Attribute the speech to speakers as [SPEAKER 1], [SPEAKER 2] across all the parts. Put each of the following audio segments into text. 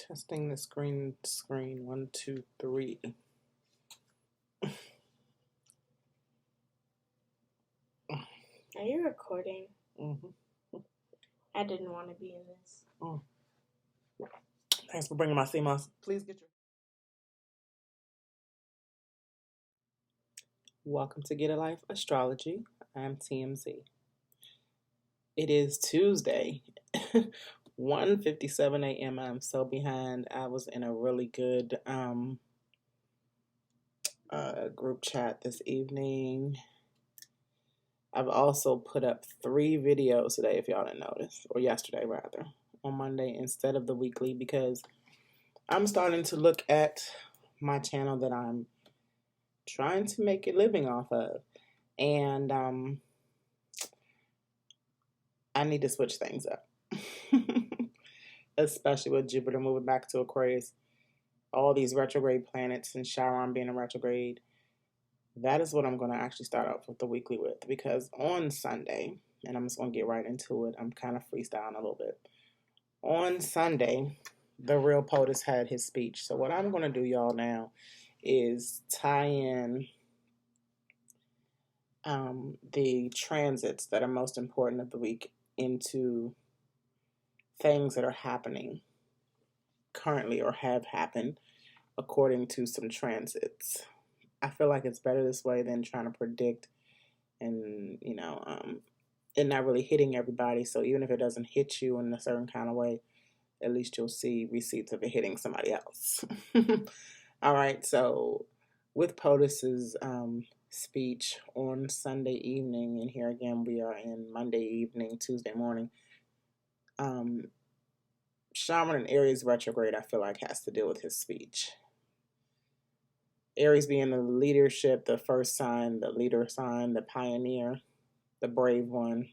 [SPEAKER 1] Testing the screen. 1, 2, 3.
[SPEAKER 2] Are you recording?
[SPEAKER 1] Mm-hmm.
[SPEAKER 2] I didn't want to be in this.
[SPEAKER 1] Oh. Thanks for bringing my CMOS. Please get your... Welcome to Gidalyfe Astrology. I'm TMZ. It is Tuesday, 1:57 a.m. I'm so behind. I was in a really good group chat this evening. I've also put up 3 videos today, if y'all didn't notice, or yesterday rather, on Monday instead of the weekly, because I'm starting to look at my channel that I'm trying to make a living off of, and I need to switch things up, especially with Jupiter moving back to Aquarius, all these retrograde planets, and Chiron being a retrograde. That is what I'm going to actually start off with the weekly with, because on Sunday, and I'm just going to get right into it, I'm kind of freestyling a little bit. On Sunday, the real POTUS had his speech. So what I'm going to do, y'all, now is tie in the transits that are most important of the week into things that are happening currently or have happened according to some transits. I feel like it's better this way than trying to predict and, it not really hitting everybody. So even if it doesn't hit you in a certain kind of way, at least you'll see receipts of it hitting somebody else. All right, so with POTUS's speech on Sunday evening, and here again we are in Monday evening, Tuesday morning, Shaman and Aries retrograde, I feel like, has to deal with his speech. Aries being the leadership, the first sign, the leader sign, the pioneer, the brave one,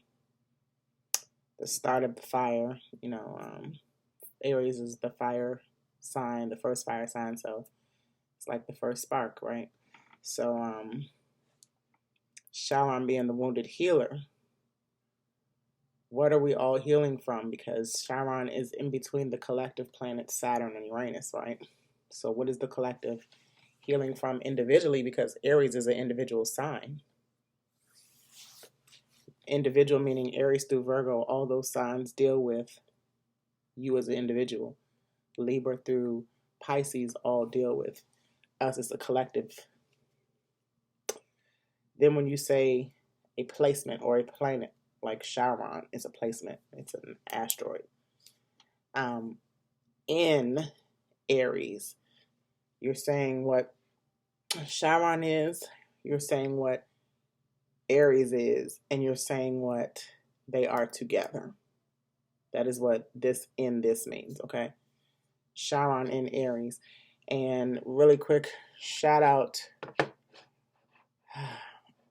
[SPEAKER 1] the start of the fire. Aries is the fire sign, the first fire sign, so it's like the first spark, right? So Chiron being the wounded healer. What are we all healing from? Because Chiron is in between the collective planets Saturn and Uranus, right? So what is the collective healing from individually? Because Aries is an individual sign. Individual meaning Aries through Virgo, all those signs deal with you as an individual. Libra through Pisces all deal with us as a collective. Then when you say a placement or a planet, like Chiron is a placement, it's an asteroid. In Aries, you're saying what Chiron is, you're saying what Aries is, and you're saying what they are together. That is what this means, okay? Chiron in Aries. And really quick shout out,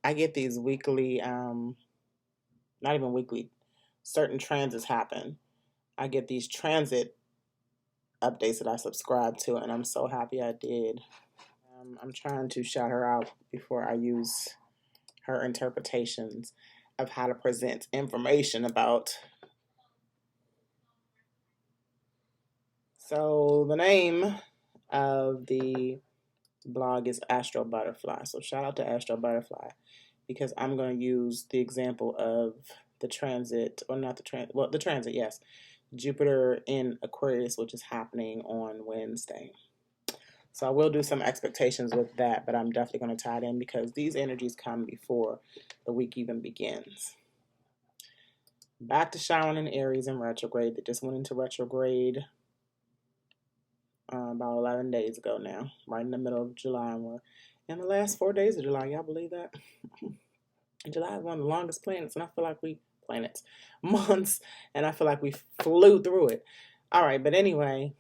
[SPEAKER 1] I get these weekly, not even weekly, certain transits happen. I get these transit updates that I subscribe to, and I'm so happy I did. I'm trying to shout her out before I use her interpretations of how to present information about. So the name of the blog is Astro Butterfly. So shout out to Astro Butterfly, because I'm going to use the example of the transit, or not the transit, well, the transit, yes. Jupiter in Aquarius, which is happening on Wednesday. So I will do some expectations with that, but I'm definitely going to tie it in because these energies come before the week even begins. Back to Chiron and Aries in retrograde. They just went into retrograde about 11 days ago now, right in the middle of July. And we're in the last 4 days of July. Y'all believe that? July is one of the longest months, and I feel like we flew through it. All right, but anyway,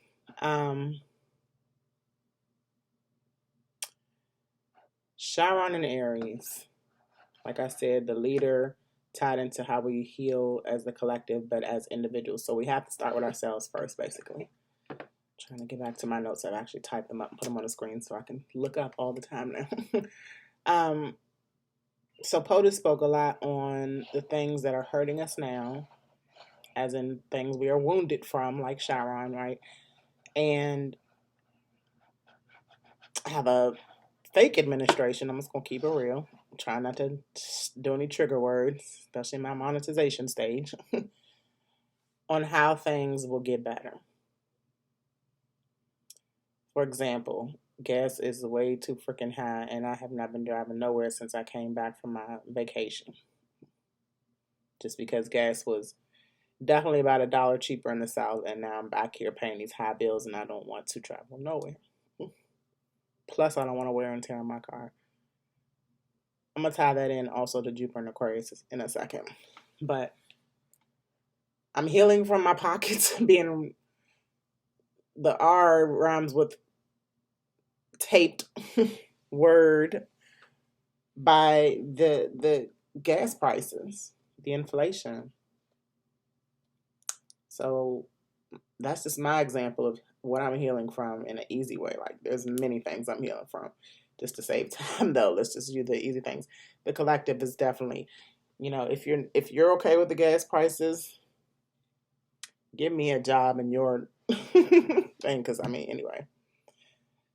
[SPEAKER 1] Chiron and Aries, like I said, the leader tied into how we heal as the collective, but as individuals. So we have to start with ourselves first, basically. I'm trying to get back to my notes. I've actually typed them up and put them on the screen so I can look up all the time now. So POTUS spoke a lot on the things that are hurting us now, as in things we are wounded from, like Chiron, right? and have a fake administration. I'm just gonna keep it real. Try not to do any trigger words, especially in my monetization stage, on how things will get better. For example, gas is way too freaking high, and I have not been driving nowhere since I came back from my vacation. Just because gas was definitely about $1 cheaper in the South, and now I'm back here paying these high bills, and I don't want to travel nowhere. Plus, I don't want to wear and tear on my car. I'm gonna tie that in also to Jupiter and Aquarius in a second, but I'm healing from my pockets being the R rhymes with taped word by the gas prices, the inflation. So that's just my example of what I'm healing from in an easy way. Like there's many things I'm healing from. Just to save time though, let's just do the easy things. The collective is definitely, if you're okay with the gas prices, give me a job in your thing. Because anyway,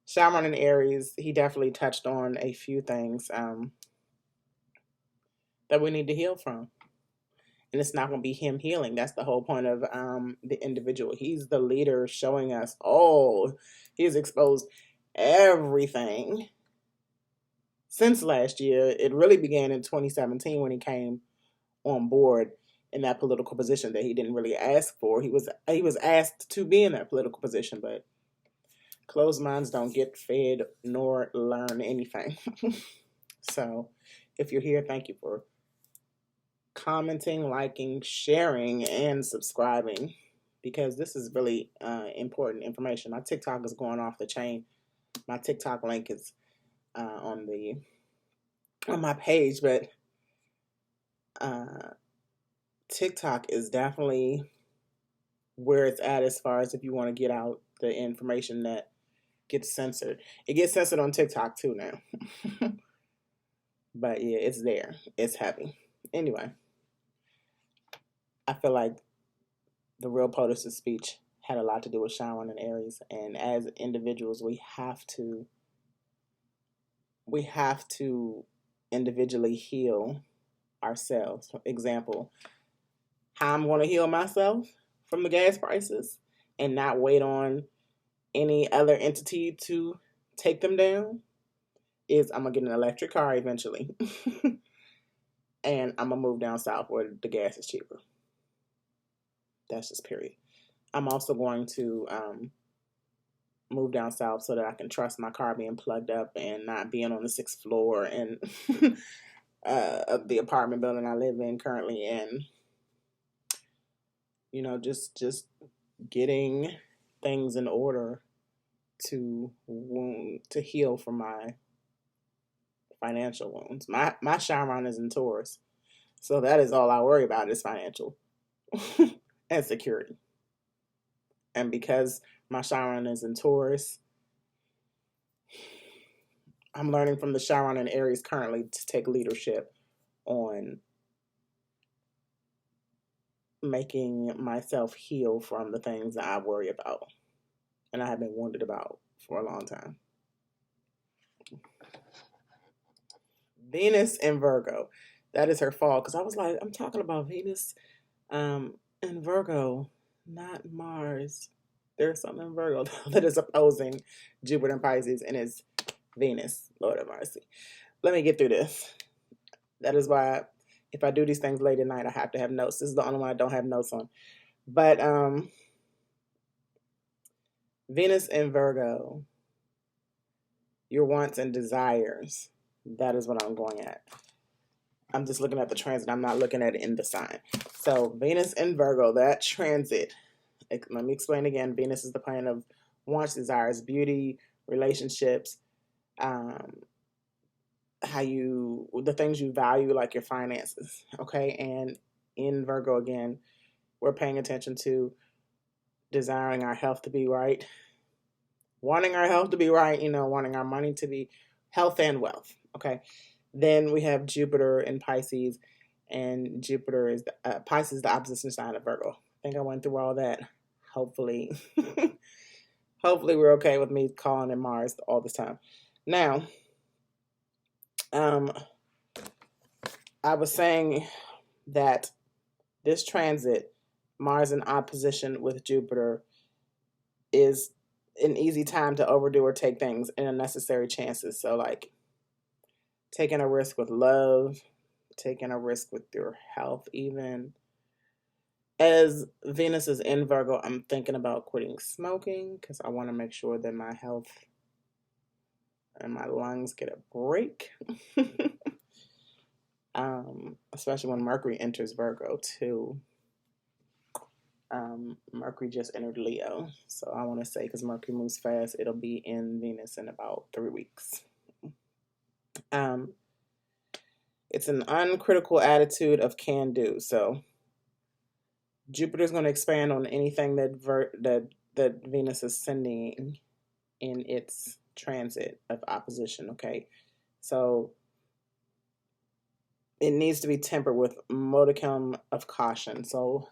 [SPEAKER 1] Shaman in Aries, he definitely touched on a few things that we need to heal from. And it's not going to be him healing. That's the whole point of the individual. He's the leader showing us, he's exposed everything since last year. It really began in 2017 when he came on board in that political position that he didn't really ask for. He was asked to be in that political position, but closed minds don't get fed nor learn anything. So if you're here, thank you for commenting, liking, sharing, and subscribing, because this is really important information. My TikTok is going off the chain. My TikTok link is on my page, but TikTok is definitely where it's at as far as if you want to get out the information that gets censored. It gets censored on TikTok too now. But yeah, it's there. It's heavy. Anyway, I feel like the real POTUS' speech had a lot to do with Chiron and Aries. And as individuals, we have to individually heal ourselves. For example, how I'm going to heal myself from the gas prices and not wait on any other entity to take them down is I'm going to get an electric car eventually. And I'm going to move down south where the gas is cheaper. That's just period. I'm also going to move down south so that I can trust my car being plugged up and not being on the 6th floor and of the apartment building I live in currently. And just getting things in order to heal from my financial wounds. My Chiron is in Taurus, so that is all I worry about is financial and security. And because my Chiron is in Taurus, I'm learning from the Chiron and Aries currently to take leadership on making myself heal from the things that I worry about and I have been wounded about for a long time. Venus in Virgo. That is her fault, because I was like, I'm talking about Venus in Virgo, not Mars. There's something in Virgo that is opposing Jupiter and Pisces, and it's Venus. Lord have mercy. Let me get through this. That is why if I do these things late at night, I have to have notes. This is the only one I don't have notes on. But Venus in Virgo, your wants and desires. That is what I'm going at. I'm just looking at the transit. I'm not looking at it in the sign. So Venus in Virgo, that transit. Let me explain again. Venus is the planet of wants, desires, beauty, relationships, the things you value, like your finances. Okay. And in Virgo again, we're paying attention to desiring our health to be right, wanting our health to be right, wanting our money to be health and wealth. Okay. Then we have Jupiter in Pisces, and Jupiter is Pisces, the opposition sign of Virgo. I think I went through all that. Hopefully, Hopefully we're okay with me calling it Mars all this time. Now, I was saying that this transit, Mars in opposition with Jupiter, is an easy time to overdo or take things in unnecessary chances. So, like taking a risk with love, taking a risk with your health, even. As Venus is in Virgo, I'm thinking about quitting smoking because I want to make sure that my health and my lungs get a break. Especially when Mercury enters Virgo, too. Mercury just entered Leo. So I want to say, because Mercury moves fast, it'll be in Venus in about 3 weeks. It's an uncritical attitude of can do. So Jupiter's going to expand on anything that Venus is sending in its transit of opposition. Okay, so it needs to be tempered with modicum of caution. So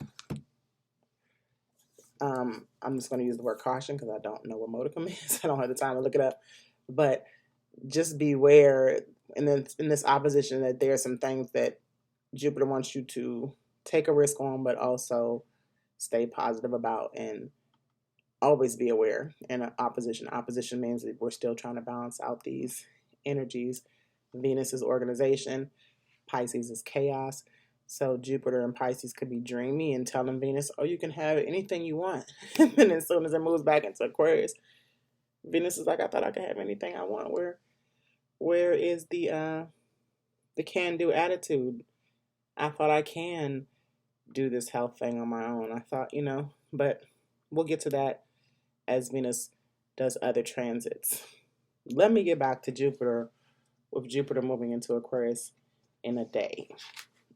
[SPEAKER 1] I'm just going to use the word caution because I don't know what modicum is. I don't have the time to look it up, but just beware in this opposition that there are some things that Jupiter wants you to take a risk on, but also stay positive about, and always be aware in an opposition. Opposition means that we're still trying to balance out these energies. Venus is organization. Pisces is chaos. So Jupiter and Pisces could be dreamy and telling Venus, oh, you can have anything you want. And then as soon as it moves back into Aquarius, Venus is like, I thought I could have anything I want. Where is the can-do attitude? I thought I can do this health thing on my own. I thought, but we'll get to that as Venus does other transits. Let me get back to Jupiter, with Jupiter moving into Aquarius in a day.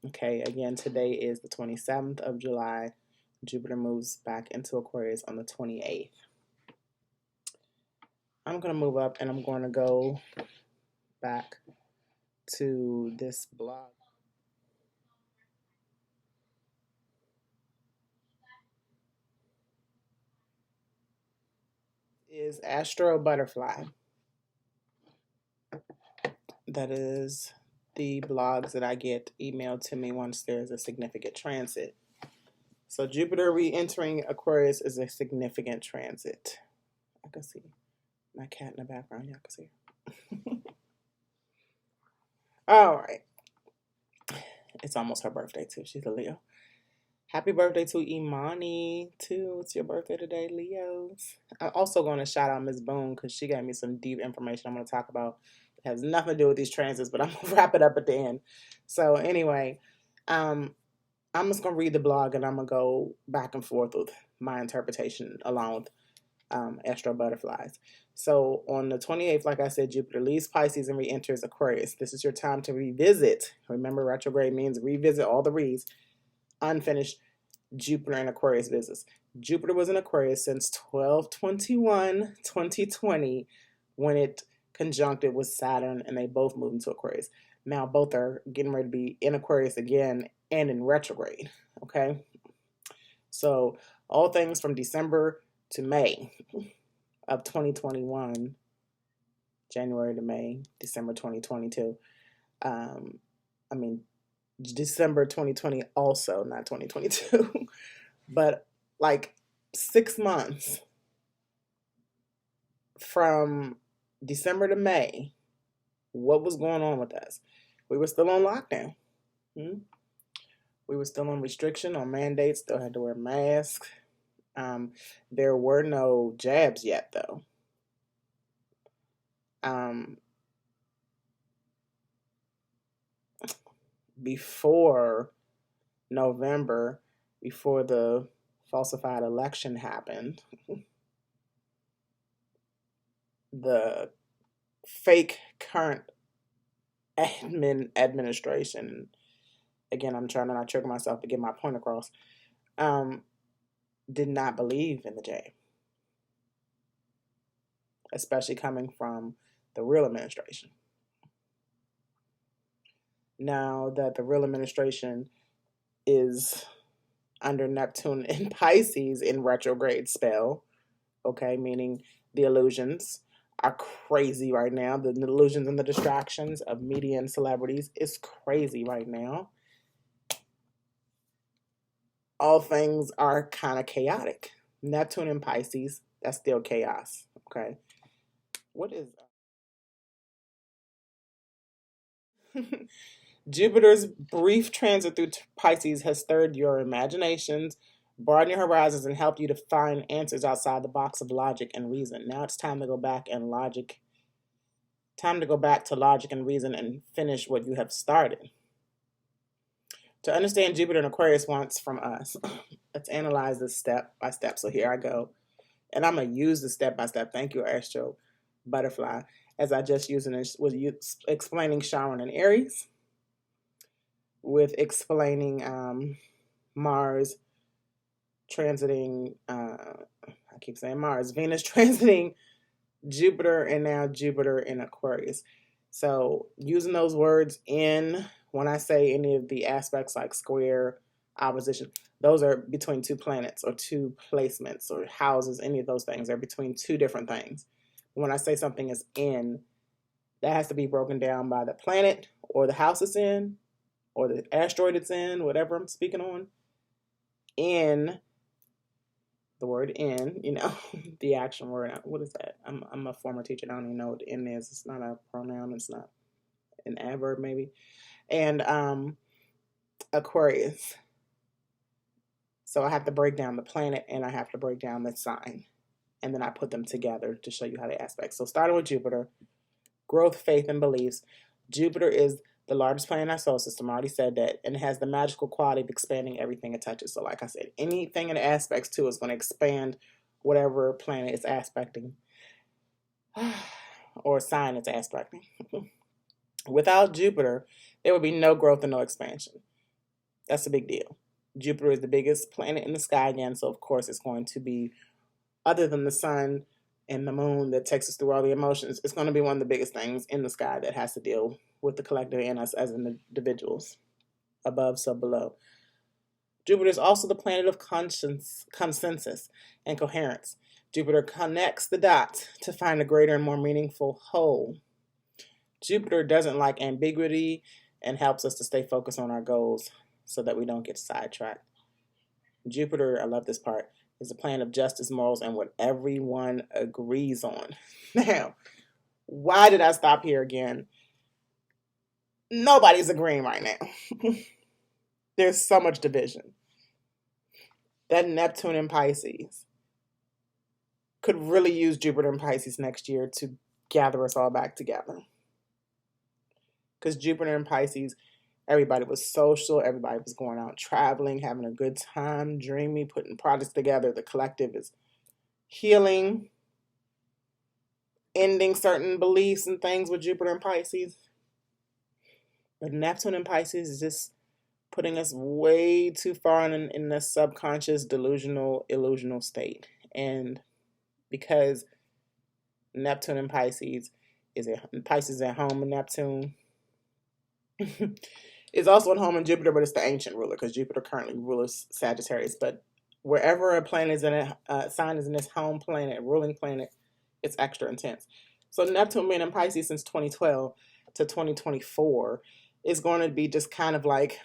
[SPEAKER 1] Okay, again, today is the 27th of July. Jupiter moves back into Aquarius on the 28th. I'm going to move up and I'm going to go back to this blog. Is Astro Butterfly. That is the blogs that I get emailed to me once there's a significant transit. So Jupiter re-entering Aquarius is a significant transit. I can see my cat in the background. Y'all can see her. All right. It's almost her birthday, too. She's a Leo. Happy birthday to Imani, too. It's your birthday today, Leos. I'm also going to shout out Ms. Boone because she gave me some deep information I'm going to talk about. It has nothing to do with these transits, but I'm going to wrap it up at the end. So anyway, I'm just going to read the blog and I'm going to go back and forth with my interpretation along with Astro Butterflies. So on the 28th, like I said, Jupiter leaves Pisces and re-enters Aquarius. This is your time to revisit. Remember, retrograde means revisit all the reads. Unfinished Jupiter and Aquarius business. Jupiter was in Aquarius since 12/21/2020 when it conjuncted with Saturn, and they both moved into Aquarius. Now both are getting ready to be in Aquarius again and in retrograde. Okay, so all things from December to May of 2021, January to May, December 2022. December 2020 also, not 2022. But like 6 months from December to May, what was going on with us? We were still on lockdown. We were still on restriction, on mandates, still had to wear masks. There were no jabs yet, though. Before November, before the falsified election happened, the fake current administration, again, I'm trying to not trigger myself to get my point across, did not believe in the jab, especially coming from the real administration. Now that the real administration is under Neptune and Pisces in retrograde spell, okay, meaning the illusions are crazy right now. The illusions and the distractions of media and celebrities is crazy right now. All things are kind of chaotic. Neptune in Pisces, that's still chaos, okay? What is Jupiter's brief transit through Pisces has stirred your imaginations, broadened your horizons, and helped you to find answers outside the box of logic and reason. Now it's time to go back and logic. Time to go back to logic and reason and finish what you have started. To understand Jupiter and Aquarius wants from us, let's analyze this step by step. So here I go. And I'm going to use the step by step. Thank you, Astro Butterfly. As I just used was explaining Chiron and Aries, with explaining Mars transiting, I keep saying Mars, Venus transiting Jupiter, and now Jupiter in Aquarius. So using those words in, when I say any of the aspects like square, opposition, those are between two planets or two placements or houses, any of those things are between two different things. When I say something is in, that has to be broken down by the planet or the house it's in or the asteroid it's in, whatever I'm speaking on. In, the word in, the action word. What is that? I'm a former teacher. I don't even know what in is. It's not a pronoun. It's not an adverb, maybe. And Aquarius. So I have to break down the planet and I have to break down the sign. And then I put them together to show you how they aspect. So starting with Jupiter, growth, faith, and beliefs. Jupiter is the largest planet in our solar system. I already said that. And it has the magical quality of expanding everything it touches. So like I said, anything in the aspects to is going to expand whatever planet it's aspecting or sign it's aspecting. Without Jupiter, there would be no growth and no expansion. That's a big deal. Jupiter is the biggest planet in the sky again, so of course it's going to be, other than the sun and the moon that takes us through all the emotions, it's going to be one of the biggest things in the sky that has to deal with the collective and us as individuals, above, sub, below. Jupiter is also the planet of consensus and coherence. Jupiter connects the dots to find a greater and more meaningful whole. Jupiter doesn't like ambiguity and helps us to stay focused on our goals so that we don't get sidetracked. Jupiter, I love this part, is a planet of justice, morals, and what everyone agrees on. Now, why did I stop here again? Nobody's agreeing right now. There's so much division. That Neptune in Pisces could really use Jupiter in Pisces next year to gather us all back together. Because Jupiter in Pisces, everybody was social, everybody was going out traveling, having a good time, dreamy, putting projects together. The collective is healing, ending certain beliefs and things with Jupiter in Pisces. But Neptune in Pisces is just putting us way too far in the subconscious, delusional, illusional state. And because Neptune in Pisces Pisces at home in Neptune, is also at home in Jupiter, but it's the ancient ruler because Jupiter currently rules Sagittarius. But wherever a planet is in a sign is in its home planet, ruling planet, it's extra intense. So Neptune being in Pisces since 2012 to 2024 is going to be just kind of like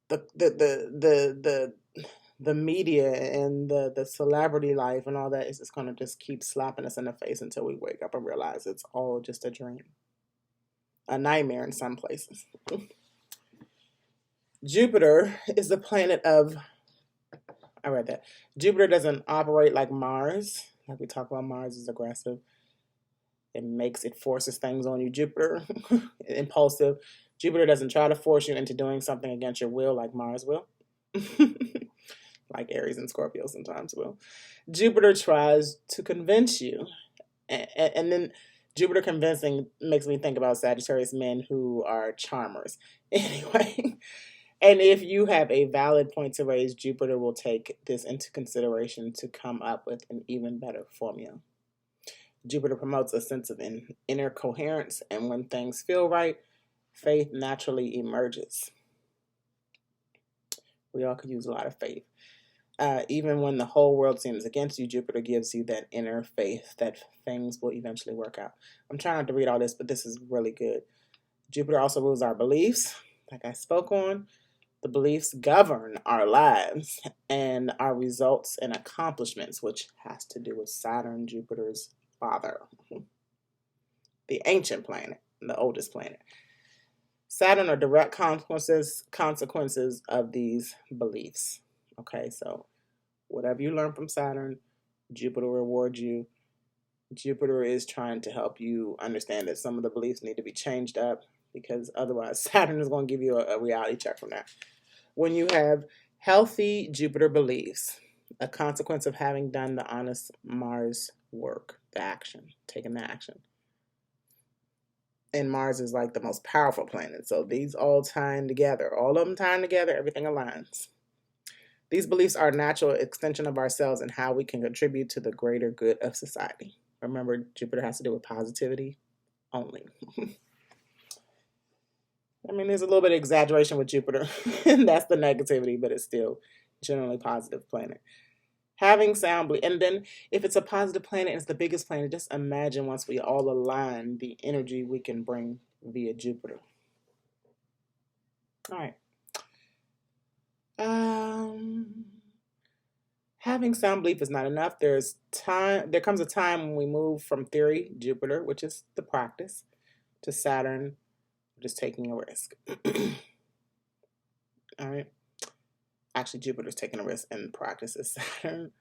[SPEAKER 1] the media and the celebrity life and all that is just going to just keep slapping us in the face until we wake up and realize it's all just a dream. A nightmare in some places. Jupiter is the planet of, I read that. Jupiter doesn't operate like Mars. Like we talk about, Mars is aggressive. It forces things on you. Jupiter, impulsive. Jupiter doesn't try to force you into doing something against your will like Mars will. Like Aries and Scorpio sometimes will. Jupiter tries to convince you. And then Jupiter convincing makes me think about Sagittarius men who are charmers. Anyway, and if you have a valid point to raise, Jupiter will take this into consideration to come up with an even better formula. Jupiter promotes a sense of inner coherence, and when things feel right, faith naturally emerges. We all could use a lot of faith. Even when the whole world seems against you, Jupiter gives you that inner faith that things will eventually work out. I'm trying not to read all this, but this is really good. Jupiter also rules our beliefs, like I spoke on. The beliefs govern our lives and our results and accomplishments, which has to do with Saturn, Jupiter's father, the ancient planet, the oldest planet. Saturn are direct consequences of these beliefs. Okay, so whatever you learn from Saturn, Jupiter rewards you. Jupiter is trying to help you understand that some of the beliefs need to be changed up, because otherwise Saturn is going to give you a reality check from that. When you have healthy Jupiter beliefs, a consequence of having done the honest Mars work, the action, taking the action. And Mars is like the most powerful planet. So these all tying together, all of them tying together, everything aligns. These beliefs are a natural extension of ourselves and how we can contribute to the greater good of society. Remember, Jupiter has to do with positivity only. I mean, there's a little bit of exaggeration with Jupiter, and that's the negativity, but it's still generally positive planet. Having sound, and then if it's a positive planet and it's the biggest planet, just imagine once we all align the energy we can bring via Jupiter. All right. Having sound belief is not enough. There comes a time when we move from theory, Jupiter, which is the practice, to Saturn, just taking a risk. All right. Actually, Jupiter's taking a risk and practice is Saturn,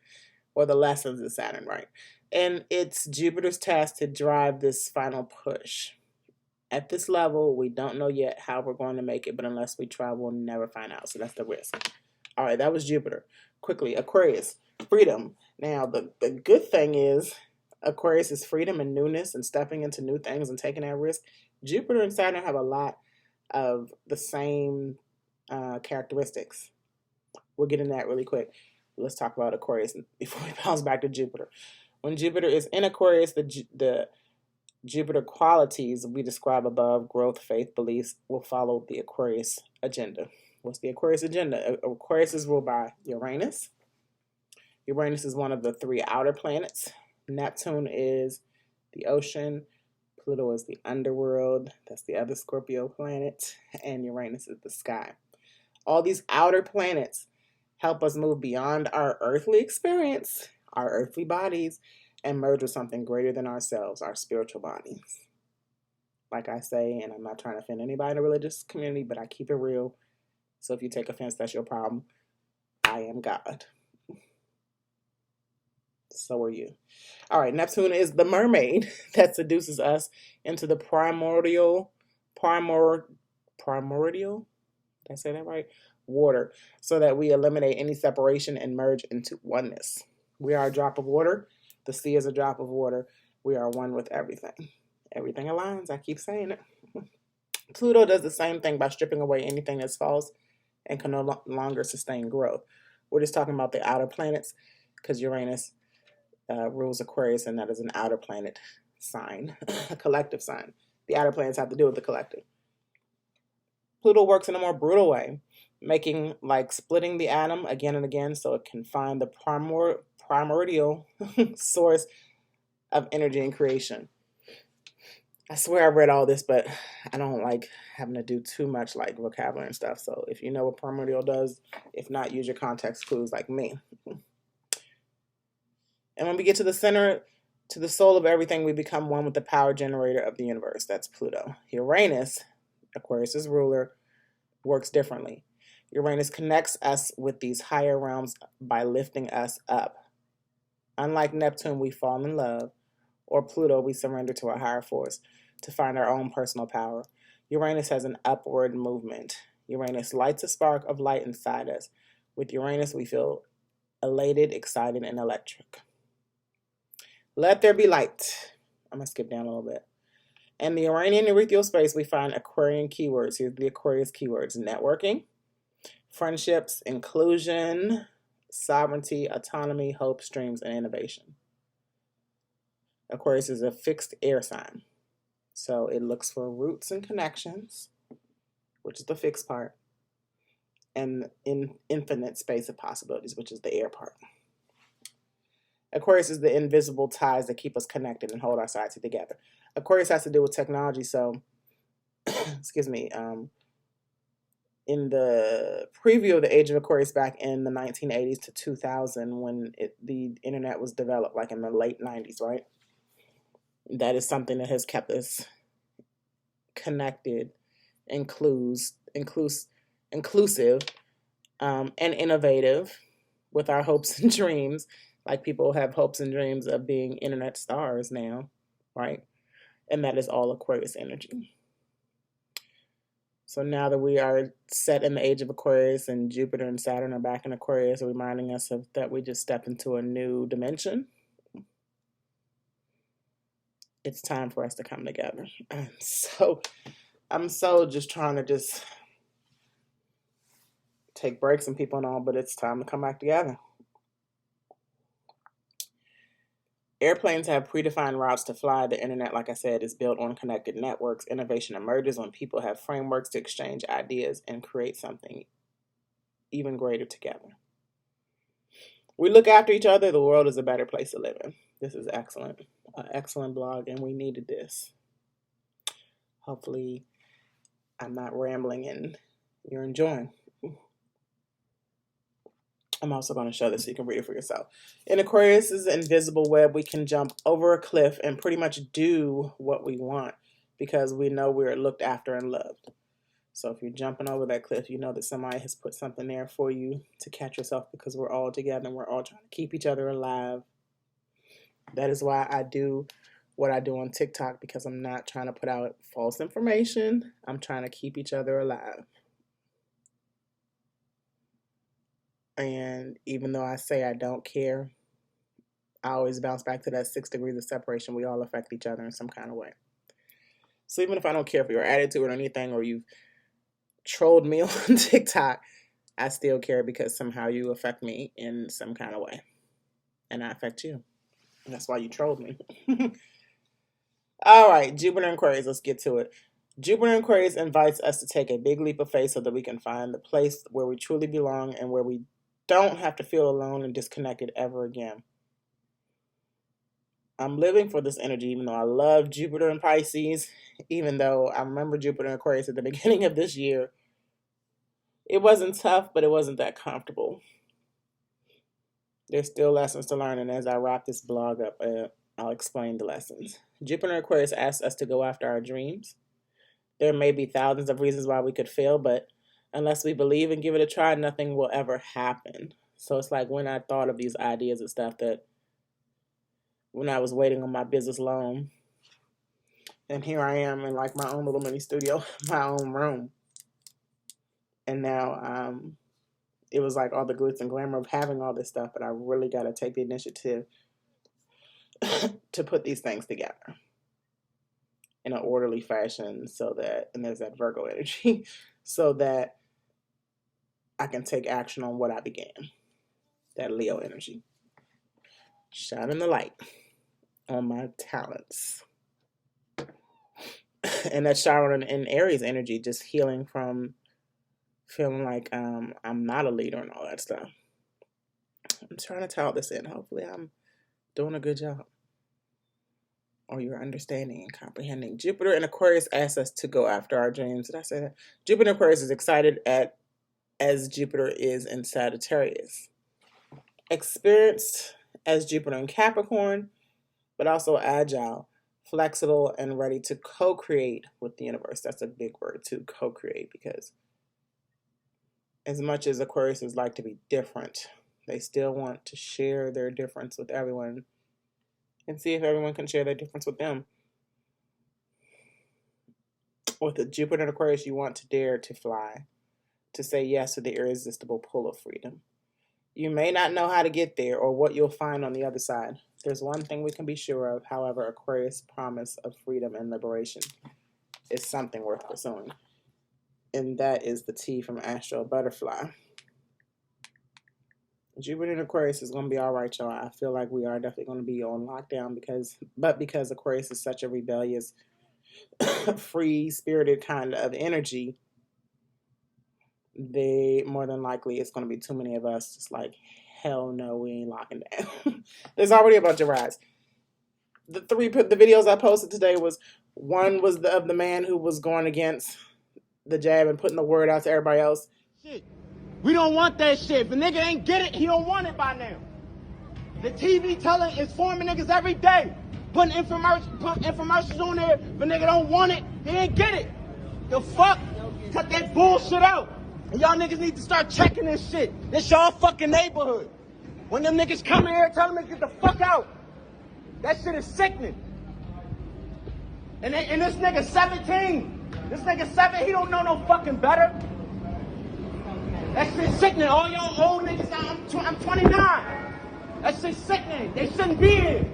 [SPEAKER 1] or the lessons is Saturn, right? And it's Jupiter's task to drive this final push. At this level, we don't know yet how we're going to make it, but unless we try, we'll never find out. So that's the risk. All right, that was Jupiter. Quickly, Aquarius, freedom. Now, the good thing is Aquarius is freedom and newness and stepping into new things and taking that risk. Jupiter and Saturn have a lot of the same characteristics. We'll get into that really quick. Let's talk about Aquarius before we bounce back to Jupiter. When Jupiter is in Aquarius, the Jupiter qualities we describe above, growth, faith, beliefs, will follow the Aquarius agenda. What's the Aquarius agenda? Aquarius is ruled by Uranus. Uranus is one of the three outer planets. Neptune is the ocean. Pluto is the underworld. That's the other Scorpio planet. And Uranus is the sky. All these outer planets help us move beyond our earthly experience, our earthly bodies, and merge with something greater than ourselves, our spiritual bodies. Like I say, and I'm not trying to offend anybody in the religious community, but I keep it real. So if you take offense, that's your problem. I am God. So are you. All right, Neptune is the mermaid that seduces us into the primordial, did I say that right? Water, so that we eliminate any separation and merge into oneness. We are a drop of water. The sea is a drop of water. We are one with everything. Everything aligns. I keep saying it. Pluto does the same thing by stripping away anything that's false and can no longer sustain growth. We're just talking about the outer planets because Uranus rules Aquarius, and that is an outer planet sign, a collective sign. The outer planets have to do with the collective. Pluto works in a more brutal way, making like splitting the atom again and again so it can find the primordial source of energy and creation. I swear I read all this, but I don't like having to do too much like vocabulary and stuff. So if you know what primordial does, if not, use your context clues like me. And when we get to the center, to the soul of everything, we become one with the power generator of the universe. That's Pluto. Uranus, Aquarius' ruler, works differently. Uranus connects us with these higher realms by lifting us up. Unlike Neptune, we fall in love, or Pluto, we surrender to a higher force to find our own personal power. Uranus has an upward movement. Uranus lights a spark of light inside us. With Uranus, we feel elated, excited, and electric. Let there be light. I'm going to skip down a little bit. In the Uranian ethereal space, we find Aquarian keywords. Here's the Aquarius keywords: networking, friendships, inclusion, sovereignty, autonomy, hope, streams, and innovation. Aquarius is a fixed air sign, so it looks for roots and connections, which is the fixed part. and in infinite space of possibilities, which is the air part. Aquarius is the invisible ties that keep us connected and hold our society together. Aquarius has to do with technology, so excuse me. In the preview of the Age of Aquarius back in the 1980s to 2000, when the internet was developed, like in the late 90s, right? That is something that has kept us connected, inclusive, and innovative with our hopes and dreams. Like people have hopes and dreams of being internet stars now, right? And that is all Aquarius energy. So now that we are set in the age of Aquarius and Jupiter and Saturn are back in Aquarius, reminding us of that we just stepped into a new dimension. It's time for us to come together. I'm so just trying to just take breaks and people and all, but it's time to come back together. Airplanes have predefined routes to fly. The internet, like I said, is built on connected networks. Innovation emerges when people have frameworks to exchange ideas and create something even greater together. We look after each other, the world is a better place to live in. This is excellent. Excellent blog, and we needed this. Hopefully, I'm not rambling and you're enjoying. I'm also going to show this so you can read it for yourself. In Aquarius' invisible web, we can jump over a cliff and pretty much do what we want because we know we're looked after and loved. So if you're jumping over that cliff, you know that somebody has put something there for you to catch yourself because we're all together and we're all trying to keep each other alive. That is why I do what I do on TikTok, because I'm not trying to put out false information. I'm trying to keep each other alive. And even though I say I don't care, I always bounce back to that 6 degrees of separation. We all affect each other in some kind of way. So even if I don't care for your attitude or anything, or you've trolled me on TikTok, I still care because somehow you affect me in some kind of way. And I affect you. And that's why you trolled me. All right, Jupiter and Aquarius, let's get to it. Jupiter and Aquarius invites us to take a big leap of faith so that we can find the place where we truly belong and where we don't have to feel alone and disconnected ever again. I'm living for this energy, even though I love Jupiter and Pisces, even though I remember Jupiter and Aquarius at the beginning of this year. It wasn't tough, but it wasn't that comfortable. There's still lessons to learn, and as I wrap this blog up, I'll explain the lessons. Jupiter and Aquarius asks us to go after our dreams. There may be thousands of reasons why we could fail, but unless we believe and give it a try, nothing will ever happen. So it's like when I thought of these ideas and stuff, that when I was waiting on my business loan, and here I am in like my own little mini studio, my own room. And now it was like all the glitz and glamour of having all this stuff, but I really got to take the initiative to put these things together in an orderly fashion, so that, and there's that Virgo energy, so that I can take action on what I began. That Leo energy. Shining the light on my talents. And that Chiron and Aries energy, just healing from feeling like I'm not a leader and all that stuff. I'm trying to tell this in. Hopefully I'm doing a good job. Or you're understanding and comprehending. Jupiter and Aquarius asks us to go after our dreams. Did I say that? Jupiter and Aquarius is excited as Jupiter is in Sagittarius. Experienced as Jupiter in Capricorn, but also agile, flexible, and ready to co-create with the universe. That's a big word, to co-create, because as much as Aquarius like to be different, they still want to share their difference with everyone and see if everyone can share their difference with them. With the Jupiter and Aquarius, you want to dare to fly, to say yes to the irresistible pull of freedom. You may not know how to get there or what you'll find on the other side. There's one thing we can be sure of, however, Aquarius' promise of freedom and liberation is something worth pursuing. And that is the T from Astro Butterfly. Jupiter and Aquarius is going to be all right, y'all. I feel like we are definitely going to be on lockdown because Aquarius is such a rebellious, free-spirited kind of energy, they more than likely it's going to be too many of us. Just like, hell no, we ain't locking down. There's already a bunch of rides. The videos I posted today was one was of the man who was going against the jab and putting the word out to everybody else.
[SPEAKER 3] Shit. We don't want that shit. If a nigga ain't get it, he don't want it by now. The TV telling informing niggas every day. Putting infomercials on there. If a nigga don't want it, he ain't get it. The fuck? Cut that bullshit out. And y'all niggas need to start checking this shit. This y'all fucking neighborhood. When them niggas come in here, tell them to get the fuck out. That shit is sickening. And this nigga 17. This nigga 7, he don't know no fucking better. That shit sickening. All y'all old niggas, I'm 29. That shit sickening. They shouldn't be here.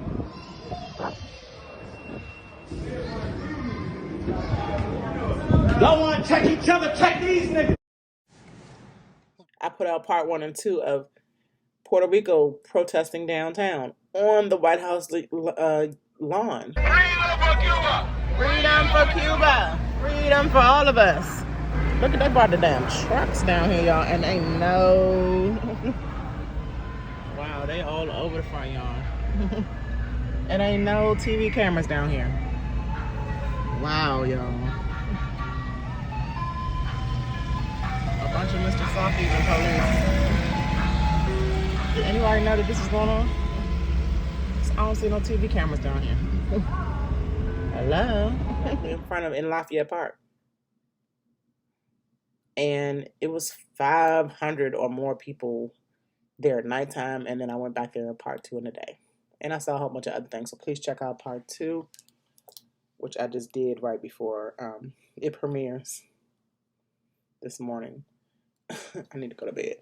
[SPEAKER 3] Y'all want to check each other, check these niggas.
[SPEAKER 1] I put out part 1 and 2 of Puerto Rico protesting downtown on the White House lawn.
[SPEAKER 4] Freedom for Cuba!
[SPEAKER 1] Freedom for Cuba! Freedom for all of us. Look at, they brought the damn trucks down here, y'all, and ain't no... Wow, they all over the front, y'all. And ain't no TV cameras down here. Wow, y'all. A bunch of Mr. Softies and police. Did anybody know that this is going on? I don't see no TV cameras down here. Hello? in Lafayette Park. And it was 500 or more people there at nighttime, and then I went back there in part 2 in the day. And I saw a whole bunch of other things, so please check out part 2, which I just did right before it premieres this morning. I need to go to bed.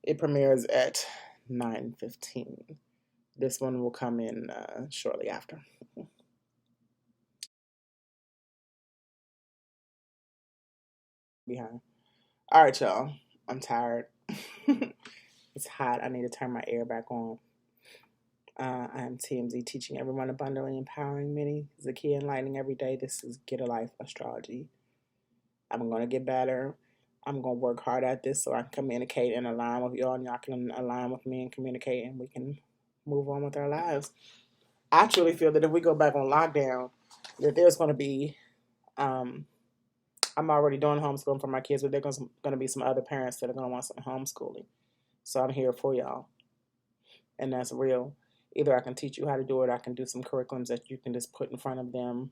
[SPEAKER 1] It premieres at 9:15. This one will come in shortly after. Behind. All right, y'all. I'm tired. It's hot. I need to turn my air back on. I am TMZ, teaching everyone abundantly, empowering many. Zakia, enlightening every day. This is Gidalyfe Astrology. I'm going to get better. I'm going to work hard at this so I can communicate and align with y'all, and y'all can align with me and communicate, and we can move on with our lives. I truly feel that if we go back on lockdown, that there's going to be, I'm already doing homeschooling for my kids, but there's going to be some other parents that are going to want some homeschooling. So I'm here for y'all. And that's real. Either I can teach you how to do it, or I can do some curriculums that you can just put in front of them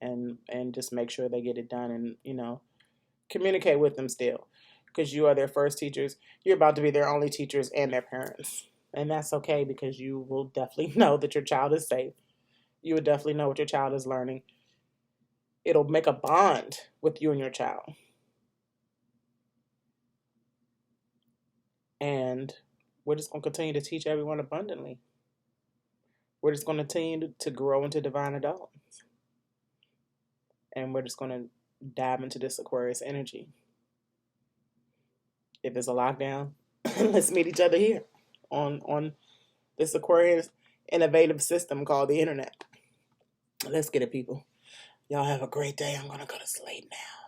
[SPEAKER 1] and just make sure they get it done, and, you know, communicate with them still. Because you are their first teachers. You're about to be their only teachers and their parents. And that's okay, because you will definitely know that your child is safe. You will definitely know what your child is learning. It'll make a bond with you and your child. And we're just going to continue to teach everyone abundantly. We're just going to continue to grow into divine adults. And we're just going to dive into this Aquarius energy. If there's a lockdown, let's meet each other here on this Aquarius innovative system called the internet. Let's get it, people. Y'all have a great day. I'm going to go to sleep now.